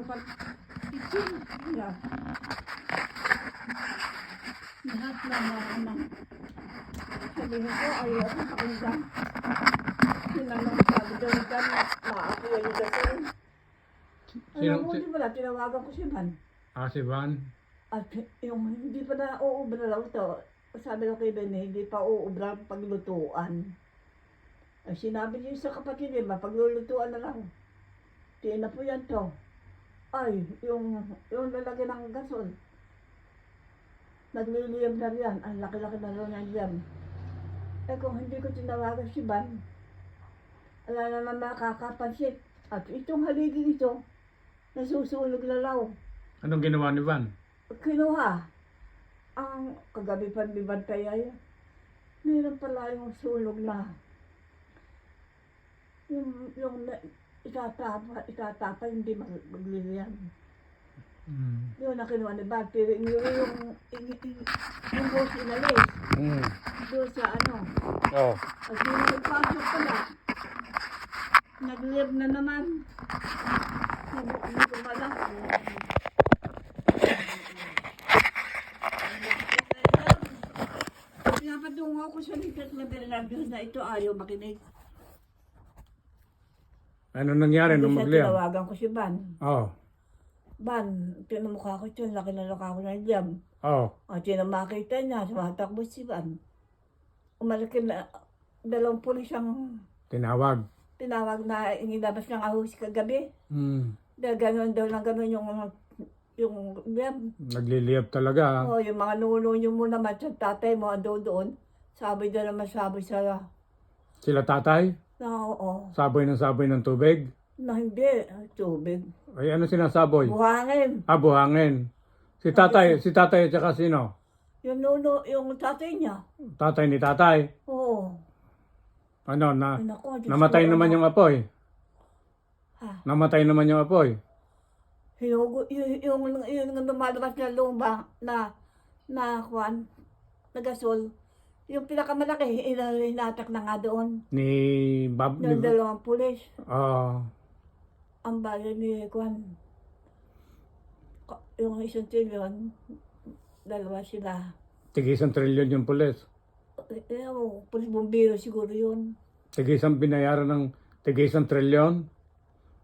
Kitchen. Yeah. Lahat na ano. Sabihin ko, ayaw ako pakinggan. Sinanong sabi daw dyan, maaako yung gasol. Alam mo, di ba na, tinawagan ko si Van. Si Van? At yung hindi pa na uubra raw ito, sabi ko kay Ben, hindi pa uubra ang paglutuan. Ay sinabi niyo sa kapatid niya, paglulutuan na lang. Tiyan na po yan to. Ay, yung lalagyan ng gasol. Nagliliyam na riyan. Ang laki-laki na rin yan dyan. Eh kung hindi ko tinawagan si Van, wala naman makakapansit. At itong haligi ito, nasusunog na raw. Anong ginawa ni Van? Kinuha. Ang kagabi pa ni Van kaya yun. Meron pala yung sunog na. Yung itatapa, hindi magliliyan. Yun na kinuha ni Van. Pero yung boss inalis. Doon sa ano. Oh. At yung nagpasok pala. Nag-live na naman. Hindi ko malak. Pinapatungo ko sa likat na Bernardo na ito ayaw makinig. Ano nangyari nung magliyam? Tinawagan ko si Van. Oh. Van, pinamukha ko ito, laki na laki ako ng liyam. Oh. At yun ang makita niya, sumatakbo si Van. Umalaki na, 2 pulis ang Tinawag. na inilabas ng ahos kagabi. Dahil gano'n daw lang gano'n yung liyam. Nagliliyab talaga. Oh, yung mga nuno nyo mo naman sa tatay mo ando doon. Sabi daw naman sabi sa Sila tatay? na oo. Saboy ng tubig? Na hindi, tubig. Ay ano sinasaboy? Buhangin. Buhangin. Si tatay at saka sino? Yung nuno, yung tatay niya. Tatay ni tatay. Oo. Ano Ay, naku, Diyos namatay ko, naman ano. yung apoy. Ha? Namatay naman yung apoy. Yung lumalabas na lumba na kwan, na gasol. Yung pinakamalaki, inatak na nga doon. Ni Bob? Yung 2 pulis. Oh. Ang bayan ni Kwan. Yung 1 trilyon, 2 sila. Tig 1 trilyon yung pulis. Pulis bumbiro siguro yun. Tig binayaran ng tig 1 trilyon.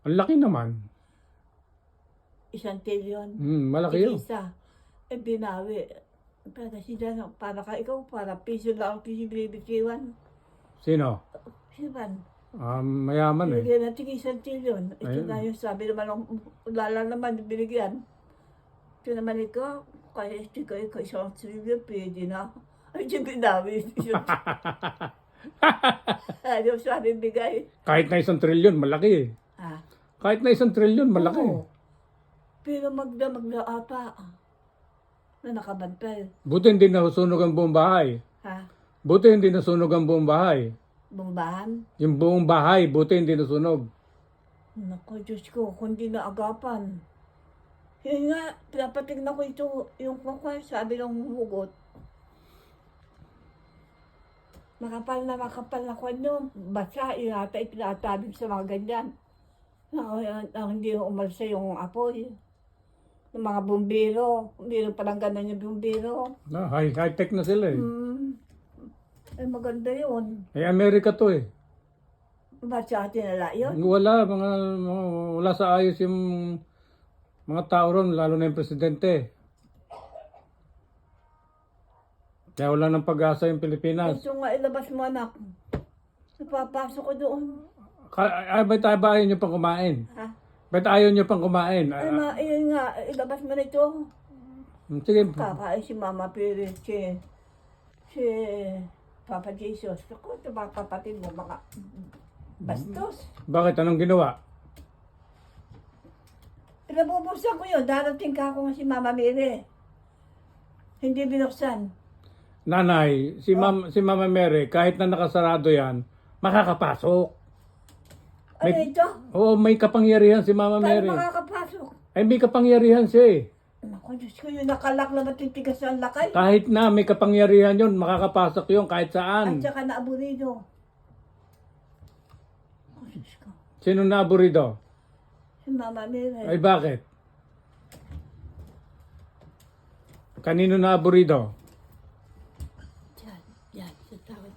Ang laki naman. 1 trilyon. Malaki yun. Isa. Eh binawi. Para sila, para ka ikaw, para piso lang ang bibitiwan. Sino? Siban. Mayaman eh. Binigyan natin 1 trilyon. Ito Ayun. na yung sabi naman, lala naman binigyan. Ito naman ikaw, kaya ikaw 1 trilyon, pwede na. Ay, di binawi. Ano sabi bigay? Kahit na 1 trilyon, malaki eh. Ah. Kahit na 1 trilyon, malaki. Oo. Pero magda ata na nakabantay. Buti hindi nasunog ang buong bahay. Ha? Buti hindi nasunog ang buong bahay. Bumbahan? Yung buong bahay, buti hindi nasunog. Naku, Diyos ko, kundi na agapan. Yun nga, pinapatignan ko ito, yung kukwa, sabi ng hugot. Makapal na kwan yun. Basa, inata, ipinatabig sa mga ganyan. Hindi umalsa yung apoy. Yung mga bumbiro, hindi palang ganun yung bumbiro. High-tech na sila eh. Ay, maganda yun. Amerika to eh. Ba't sa atin nala yun? Wala sa ayos yung mga tao ron, lalo na yung presidente. Kaya wala ng pag-asa yung Pilipinas. Gusto nga ilabas mo anak. Napapasok ko doon. Ba't ayaw nyo pang kumain? Ha? Ba't ayaw nyo pang kumain? Ay, yun nga, ilabas mo na ito. Sige. Kakain si Mama Pérez, si Papa Jesus. Ako, ito mga kapatid mo, mga bastos. Bakit? Anong ginawa? Pinabubusan ko yun, darating ka ako nga si Mama Mary. Hindi binuksan. Nanay, si Mama Mary, kahit na nakasarado yan, makakapasok. Ano ito? Oo, may kapangyarihan si Mama Mary. Paano makakapasok? Ay, may kapangyarihan siya eh. Naku, Diyos ko, yung nakalak na matitigas ang lakay. Kahit na may kapangyarihan yun, makakapasok yun kahit saan. At saka naaburido. Oh, Diyos ko. Sino na aburido? Mama Mire. Ay bakit? Kanino na aburido? Yan, yan, sa tawid.